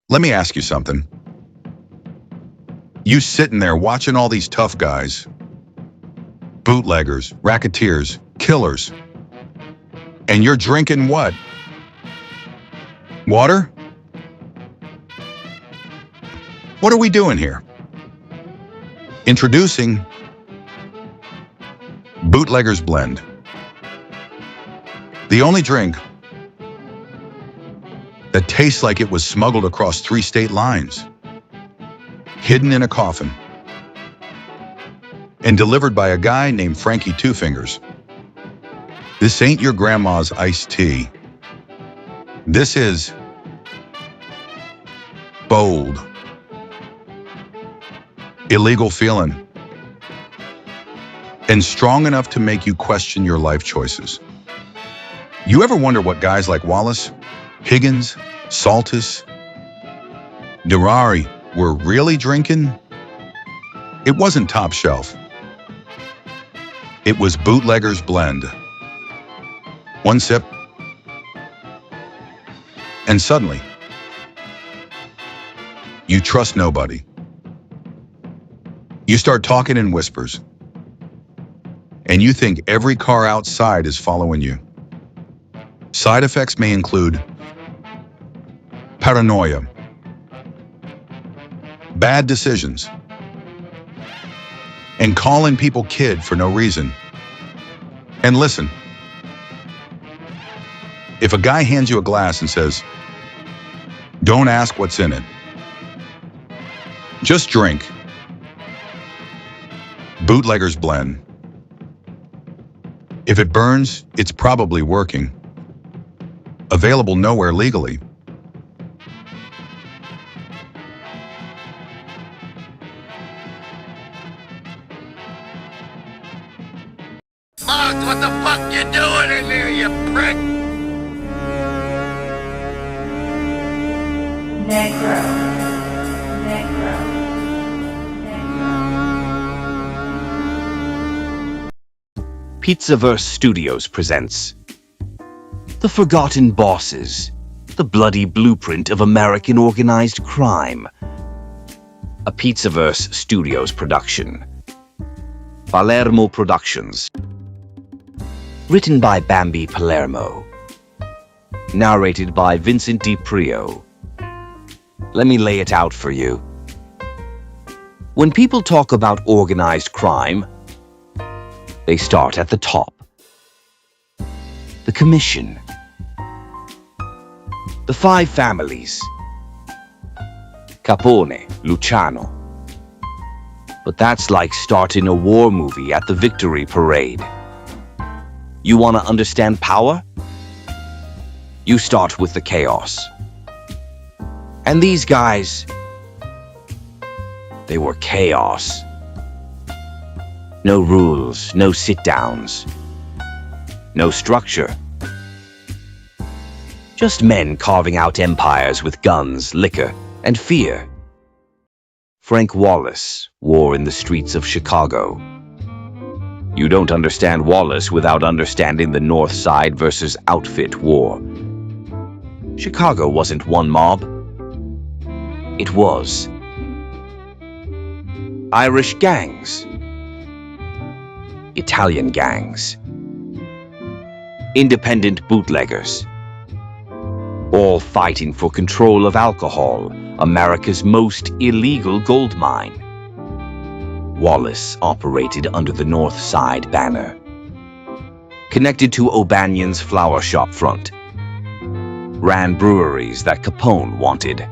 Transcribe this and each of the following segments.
Let me ask you something. You sitting there watching all these tough guys, bootleggers, racketeers, killers, and you're drinking what? Water? What are we doing here? Introducing Bootlegger's Blend. The only drink that tastes like it was smuggled across 3 state lines, hidden in a coffin, and delivered by a guy named Frankie Two Fingers. This ain't your grandma's iced tea. This is bold, illegal feeling, and strong enough to make you question your life choices. You ever wonder what guys like Wallace, Higgins, Saltis, Durari were really drinking? It wasn't top shelf. It was Bootlegger's Blend. One sip, and suddenly, you trust nobody. You start talking in whispers, and you think every car outside is following you. Side effects may include paranoia, bad decisions, and calling people kid for no reason. And listen, if a guy hands you a glass and says, "Don't ask what's in it, just drink," Bootlegger's Blend. If it burns, it's probably working. Available nowhere legally. Muggs, what the fuck you doing in there, you prick? Negro. Negro. Pizzaverse Studios presents The Forgotten Bosses, the bloody blueprint of American organized crime. A Pizzaverse Studios production. Palermo Productions. Written by Bambi Palermo. Narrated by Vincent DiPrio. Let me lay it out for you. When people talk about organized crime, they start at the top. The Commission. The 5 families. Capone, Luciano. But that's like starting a war movie at the Victory Parade. You want to understand power? You start with the chaos. And these guys, they were chaos. No rules, no sit-downs, no structure. Just men carving out empires with guns, liquor, and fear. Frank Wallace, War in the Streets of Chicago. You don't understand Wallace without understanding the North Side versus Outfit War. Chicago wasn't one mob. It was Irish gangs, Italian gangs, independent bootleggers, all fighting for control of alcohol, America's most illegal gold mine. Wallace operated under the North Side banner, connected to O'Banion's flower shop front, ran breweries that Capone wanted,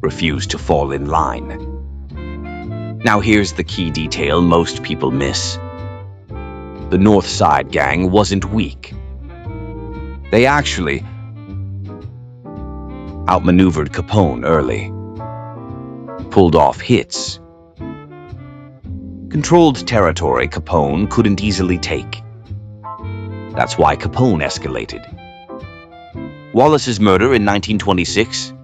refused to fall in line. Now here's the key detail most people miss. The North Side gang wasn't weak. They actually outmaneuvered Capone early, pulled off hits, controlled territory Capone couldn't easily take. That's why Capone escalated. Wallace's murder in 1926?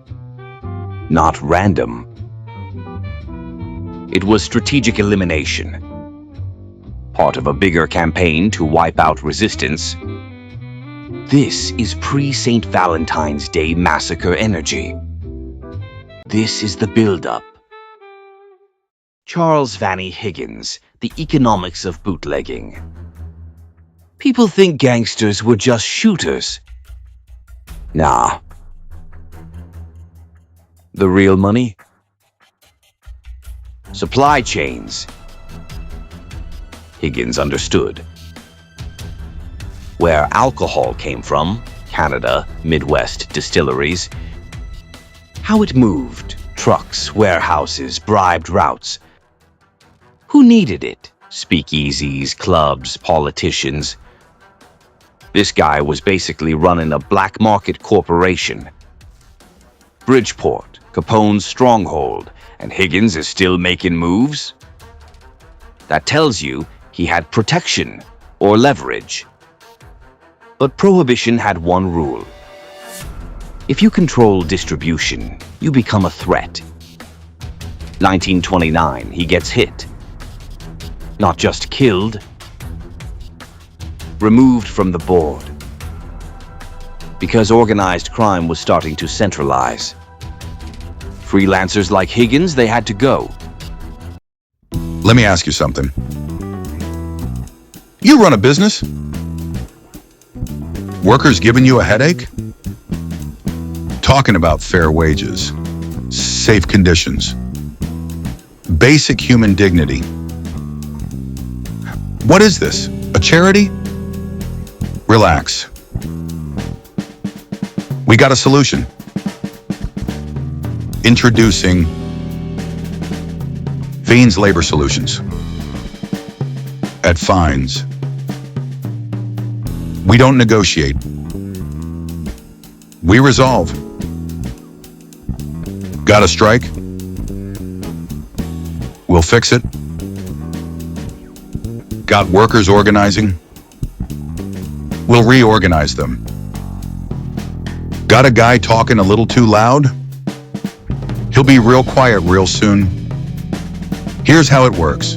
Not random. It was strategic elimination, part of a bigger campaign to wipe out resistance. This is pre-St. Valentine's Day massacre energy. this is the build-up. Charles Vanny Higgins, The Economics of Bootlegging. People think gangsters were just shooters. Nah. The real money? Supply chains. Higgins understood. Where alcohol came from, Canada, Midwest distilleries, how it moved, trucks, warehouses, bribed routes. Who needed it? Speakeasies, clubs, politicians. This guy was basically running a black market corporation. Bridgeport, Capone's stronghold, and Higgins is still making moves? That tells you he had protection or leverage. But Prohibition had one rule. If you control distribution, you become a threat. 1929, he gets hit. Not just killed, removed from the board. Because organized crime was starting to centralize. Freelancers like Higgins, they had to go. Let me ask you something. You run a business? Workers giving you a headache? Talking about fair wages, safe conditions, basic human dignity. What is this? A charity? Relax. We got a solution. Introducing Fiends Labor Solutions. At Fines, we don't negotiate. We resolve. Got a strike? We'll fix it. Got workers organizing? We'll reorganize them. Got a guy talking a little too loud? He'll be real quiet real soon. Here's how it works.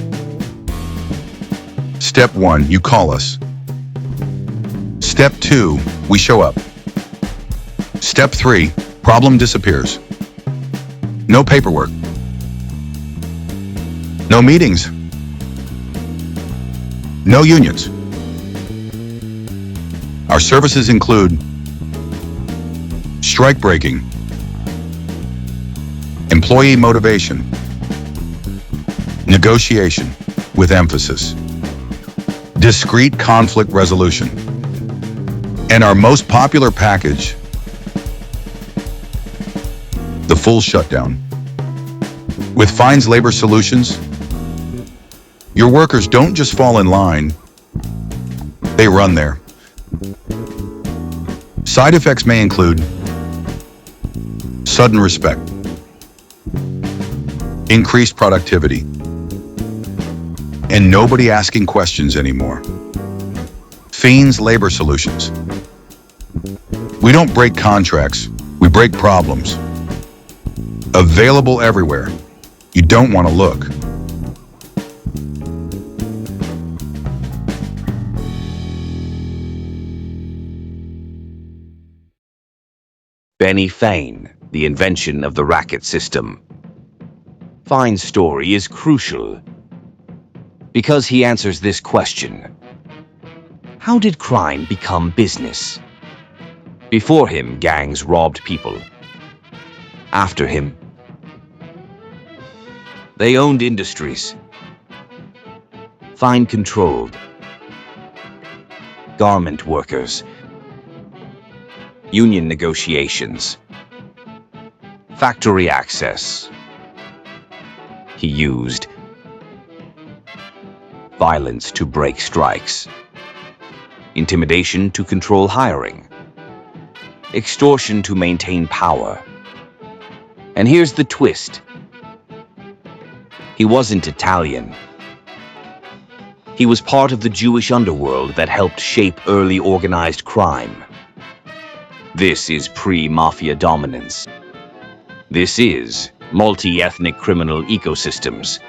Step 1, you call us. Step 2, we show up. Step 3, problem disappears. No paperwork. No meetings. No unions. Our services include strike breaking, employee motivation, negotiation with emphasis, discrete conflict resolution, and our most popular package, the full shutdown. With Fines Labor Solutions, your workers don't just fall in line, they run there. Side effects may include sudden respect, increased productivity, and nobody asking questions anymore. Fiends Labor Solutions. We don't break contracts, we break problems. Available everywhere. You don't want to look. Benny Fane, the invention of the racket system. Fine's story is crucial because he answers this question. How did crime become business? Before him, gangs robbed people. After him, they owned industries. Fine controlled garment workers, union negotiations, factory access. He used violence to break strikes, intimidation to control hiring, extortion to maintain power. And here's the twist. He wasn't Italian. He was part of the Jewish underworld that helped shape early organized crime. This is pre-mafia dominance. This is multi-ethnic criminal ecosystems.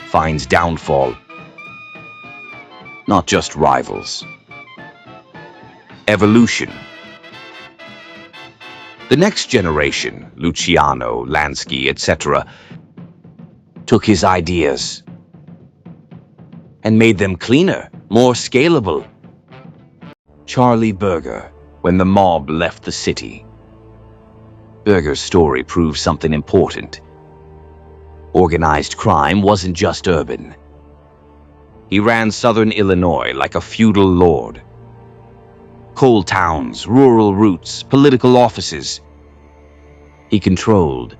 Fine's downfall. Not just rivals. Evolution. The next generation, Luciano, Lansky, etc., took his ideas and made them cleaner, more scalable. Charlie Berger, when the mob left the city. Berger's story proves something important. Organized crime wasn't just urban. He ran southern Illinois like a feudal lord. Coal towns, rural routes, political offices. He controlled.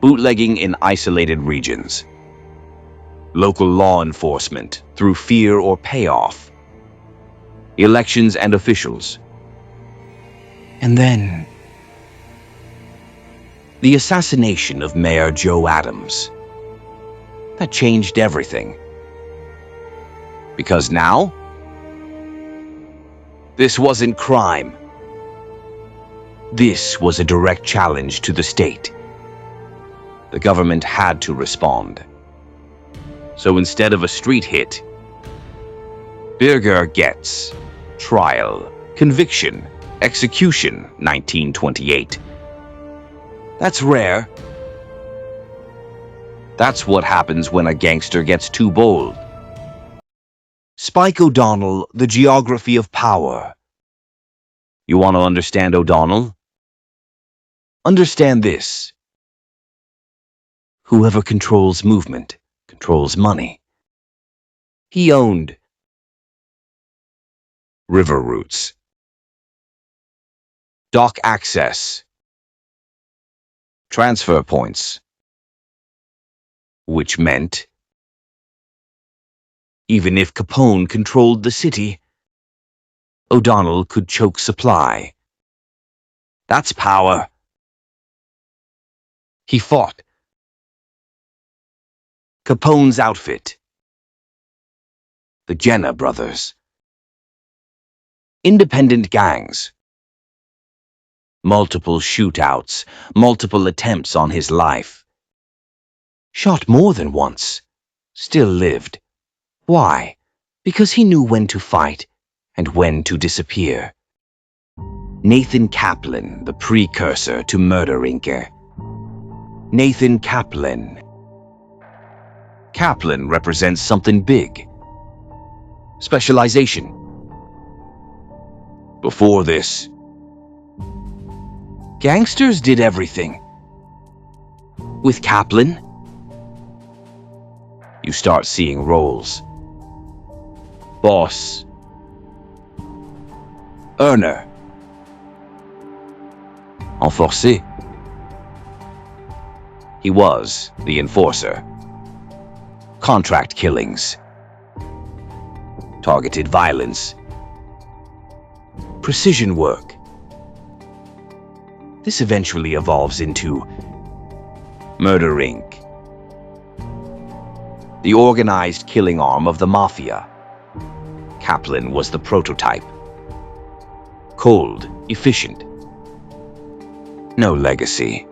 Bootlegging in isolated regions. Local law enforcement through fear or payoff. Elections and officials. And then the assassination of Mayor Joe Adams. That changed everything. Because now, this wasn't crime. This was a direct challenge to the state. The government had to respond. So instead of a street hit, Berger gets trial, conviction, execution, 1928. That's rare. That's what happens when a gangster gets too bold. Spike O'Donnell, The Geography of Power. You want to understand O'Donnell? Understand this. Whoever controls movement controls money. He owned river routes, dock access, transfer points, which meant even if Capone controlled the city, O'Donnell could choke supply. That's power. He fought Capone's outfit, the Jenner brothers, independent gangs, multiple shootouts, multiple attempts on his life. Shot more than once, still lived. Why? Because he knew when to fight and when to disappear. Nathan Kaplan, the precursor to Murder Inc. Nathan Kaplan. Kaplan represents something big. Specialization. Before this, gangsters did everything. With Kaplan, you start seeing roles. Boss. Earner. Enforcé. He was the enforcer. Contract killings. Targeted violence. Precision work. This eventually evolves into Murder Inc., the organized killing arm of the mafia. Kaplan was the prototype. Cold, efficient. No legacy.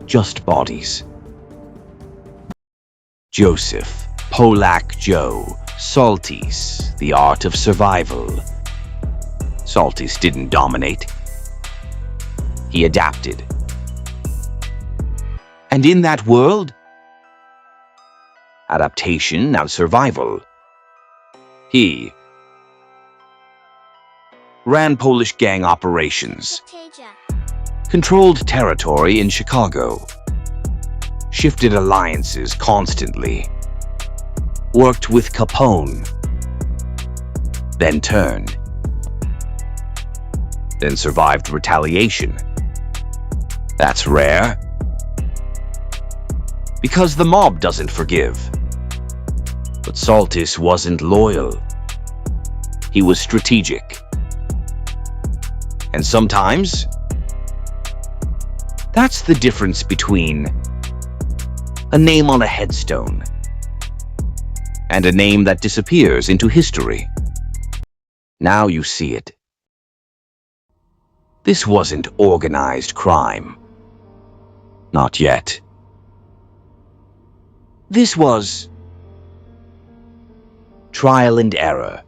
Just bodies. Joseph, Polak Joe, Saltis, The Art of Survival. Saltis didn't dominate. He adapted. And in that world, adaptation and survival, he ran Polish gang operations, controlled territory in Chicago, shifted alliances constantly, worked with Capone, then turned, then survived retaliation. That's rare. Because the mob doesn't forgive. But Saltis wasn't loyal. He was strategic. And sometimes, that's the difference between a name on a headstone and a name that disappears into history. Now you see it. This wasn't organized crime. Not yet. This was trial and error.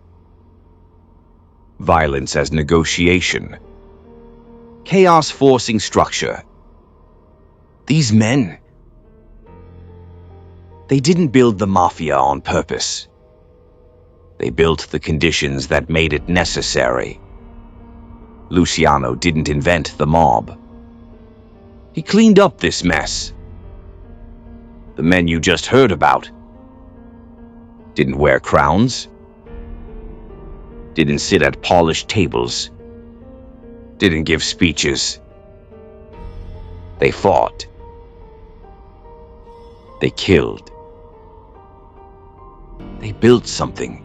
violence as negotiation, chaos forcing structure. These men, they didn't build the mafia on purpose. They built the conditions that made it necessary. Luciano didn't invent the mob. He cleaned up this mess. The men you just heard about didn't wear crowns, didn't sit at polished tables, didn't give speeches. They fought. They killed. They built something.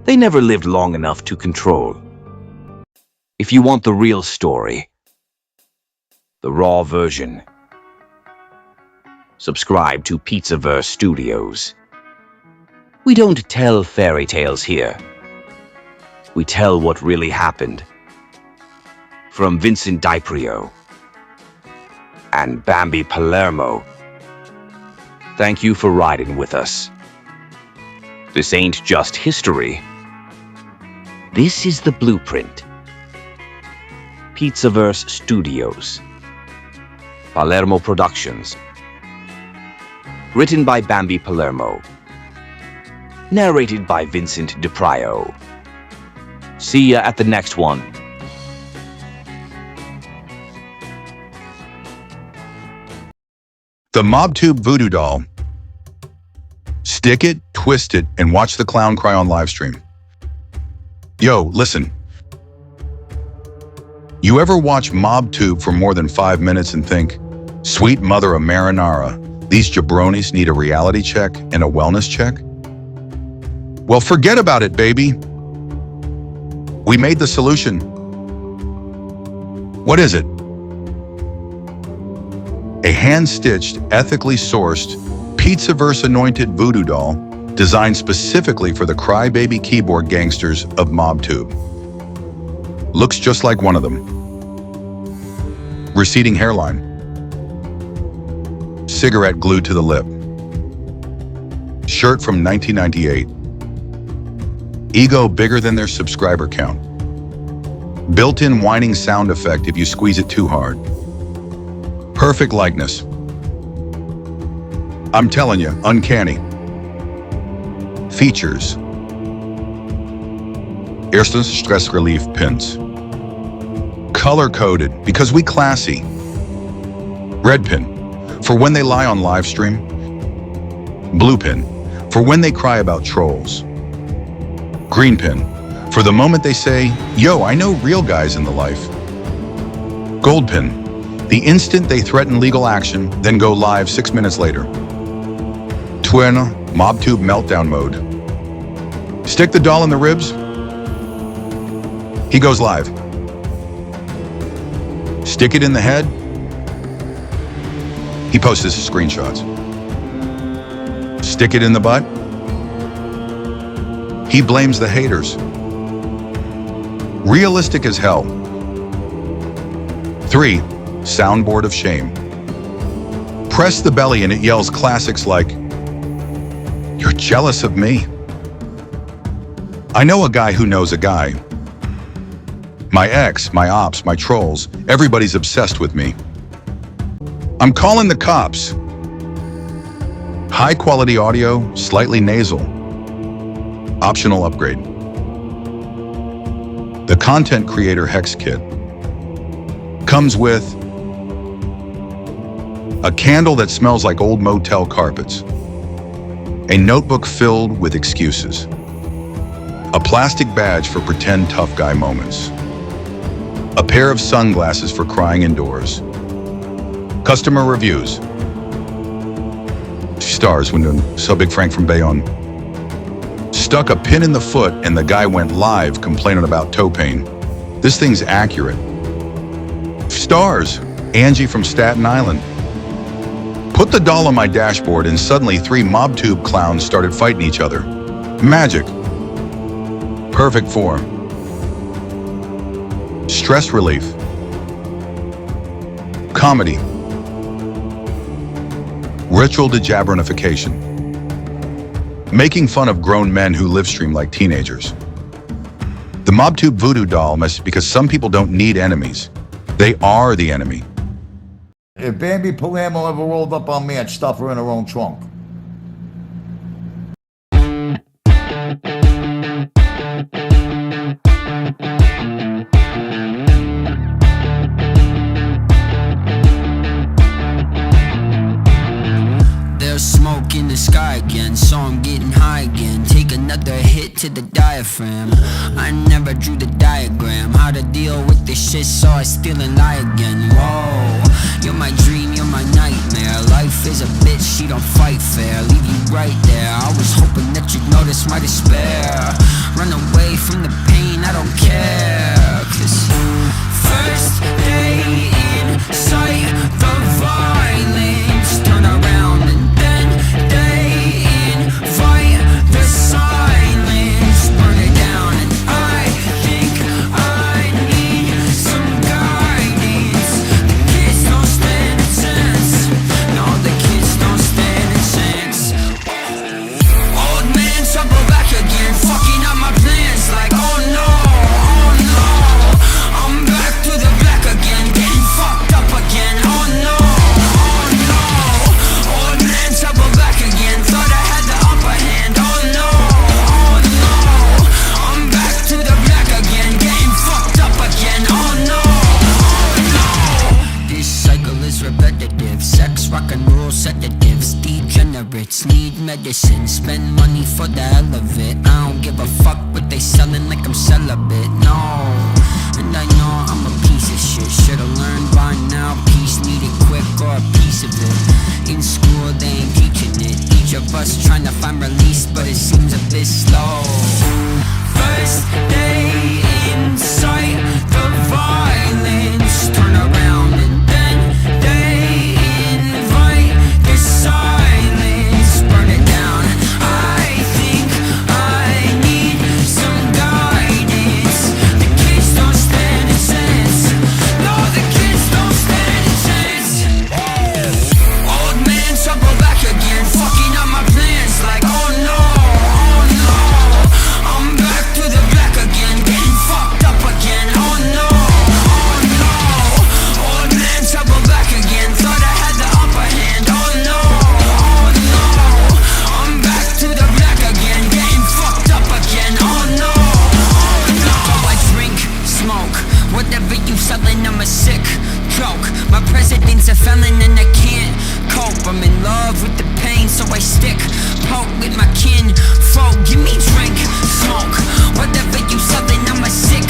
They never lived long enough to control. If you want the real story, the raw version, subscribe to Pizzaverse Studios. We don't tell fairy tales here. We tell what really happened. From Vincent D'Iprio and Bambi Palermo, thank you for riding with us. This ain't just history. This is the blueprint. Pizzaverse Studios. Palermo Productions. Written by Bambi Palermo. Narrated by Vincent D'Iprio. See ya at the next one. The MobTube voodoo doll. Stick it, twist it, and watch the clown cry on livestream. Yo, listen. You ever watch MobTube for more than 5 minutes and think, sweet mother of marinara, these jabronis need a reality check and a wellness check? Well, forget about it, baby. We made the solution. What is it? A hand-stitched, ethically sourced, Pizzaverse-anointed voodoo doll designed specifically for the crybaby keyboard gangsters of MobTube. Looks just like one of them. Receding hairline. Cigarette glued to the lip. Shirt from 1998. Ego bigger than their subscriber count. Built-in whining sound effect if you squeeze it too hard. Perfect likeness. I'm telling you, uncanny. Features. Erstens stress relief pins. Color-coded because we classy. Red pin for when they lie on live stream. Blue pin for when they cry about trolls. Green pin for the moment they say, yo, I know real guys in the life. Gold pin, the instant they threaten legal action, then go live 6 minutes later. Twin, MobTube meltdown mode. Stick the doll in the ribs. He goes live. Stick it in the head. He posts his screenshots. Stick it in the butt. He blames the haters. Realistic as hell. 3. Soundboard of shame. Press the belly and it yells classics like, "You're jealous of me." I know a guy who knows a guy. My ex, my ops, my trolls, everybody's obsessed with me. I'm calling the cops. High quality audio, slightly nasal. Optional upgrade. The Content Creator Hex Kit comes with a candle that smells like old motel carpets, a notebook filled with excuses, a plastic badge for pretend tough guy moments, a pair of sunglasses for crying indoors, customer reviews, stars when doing so big Frank from Bayonne, stuck a pin in the foot and the guy went live complaining about toe pain. This thing's accurate. Stars, Angie from Staten Island. Put the doll on my dashboard and suddenly 3 MobTube clowns started fighting each other. Magic. Perfect form. Stress relief. Comedy. Ritual dejabronification. Making fun of grown men who live stream like teenagers. The MobTube voodoo doll must because some people don't need enemies. They are the enemy. If Bambi Palermo ever rolled up on me, I'd stuff her in her own trunk. There's smoke in the sky again, so I'm getting high again. Take another hit to the diaphragm. I never drew the diagram, how to deal with this shit, so I still and lie again. Whoa, you're my dream, you're my nightmare. Life is a bitch, she don't fight fair. Leave you right there, I was hoping that you'd notice my despair. Run away from the pain, I don't care. Cause first day in sight, the violence. Turn around and then they invite the silence. Burn it down and I think I need some guidance. The kids don't stand a chance. No, the kids don't stand a chance. Old man trouble back again, fucking up my plans like oh no, oh no. I'm back to the black again, getting fucked up again, oh no, oh no. Old man trouble back again, thought I had the upper hand, oh no, oh no. I'm back to the black again, getting fucked up again, oh no, oh no. This cycle is repetitive, sex, rock and roll sedatives. Degenerates need medicine, spend money for the hell of it. I don't give a fuck what they selling like I'm celibate, no. And I know I'm a piece of shit, should've learned by now. Peace needed quick or a piece of it. In school they ain't teaching it. Each of us trying to find release, but it seems a bit slow. First day in sight, the violence. Turn around and then they invite the silence. Burn it down and I think I need some guidance. The kids don't stand a chance. No, the kids don't stand a chance. Old man trouble back again, fucking up my plans like oh no, oh no. I'm back to the black again, getting fucked up again, oh no, oh no. Old man trouble back again, thought I had the upper hand, oh no, oh no. I'm back to the black again, getting fucked up again, oh no, oh no. I drink, smoke, whatever you selling, I'm a sick joke. My president's a felon and I can't cope. I'm in love with the pain, so I stick poke with my kin folk. Give me drink, smoke, whatever you selling, I'm a sick